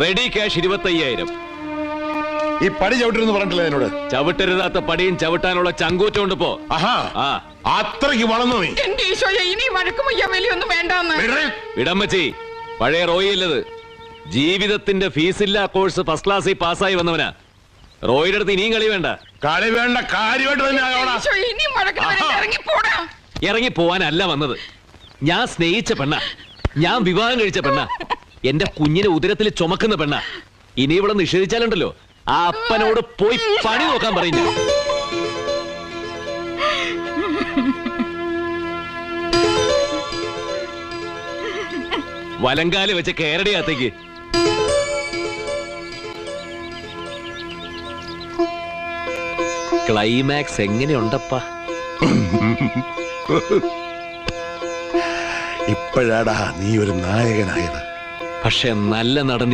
Ready cash 25,000. ഈ പടി ചവിട്ടരുന്ന് പറഞ്ഞിട്ടില്ല എന്നോട്. ചവിട്ടരുതാത്ത പടിയും ചവിട്ടാനുള്ള ചങ്കൂറ്റമുണ്ട് ഇപ്പോ. അത്രയ്ക്ക് വളർന്നു നീ. ഇനി വഴക്കും വലിയൊന്നും വേണ്ടെന്ന് ഇടമ്മച്ചി. പഴയ റോയില്ലത്. ജീവിതത്തിന്റെ ഫീസില്ലാ കോഴ്സ് ഫസ്റ്റ് ക്ലാസ്സിൽ പാസ്സായി വന്നവനാ. റോയിയുടെ അടുത്ത് ഇനിയും കളി വേണ്ട. കളി വേണ്ട, കാര്യമായിട്ട് തന്നെ ഇറങ്ങി പോവാനല്ല വന്നത്. ഞാൻ സ്നേഹിച്ച പെണ്ണ, ഞാൻ വിവാഹം കഴിച്ച പെണ്ണ, എന്റെ കുഞ്ഞിനെ ഉദരത്തിൽ ചുമക്കുന്ന പെണ്ണ. ഇനി ഇവിടെ നിഷേധിച്ചാലുണ്ടല്ലോ ആ അപ്പനോട് പോയി പണി നോക്കാൻ പറയും. വലങ്കാല് വെച്ച് കേരടിയകത്തേക്ക്. ക്ലൈമാക്സ് എങ്ങനെയുണ്ടപ്പാ? ഇപ്പോഴാടാ നീ ഒരു നായകനായത്. പക്ഷെ നല്ല നടൻ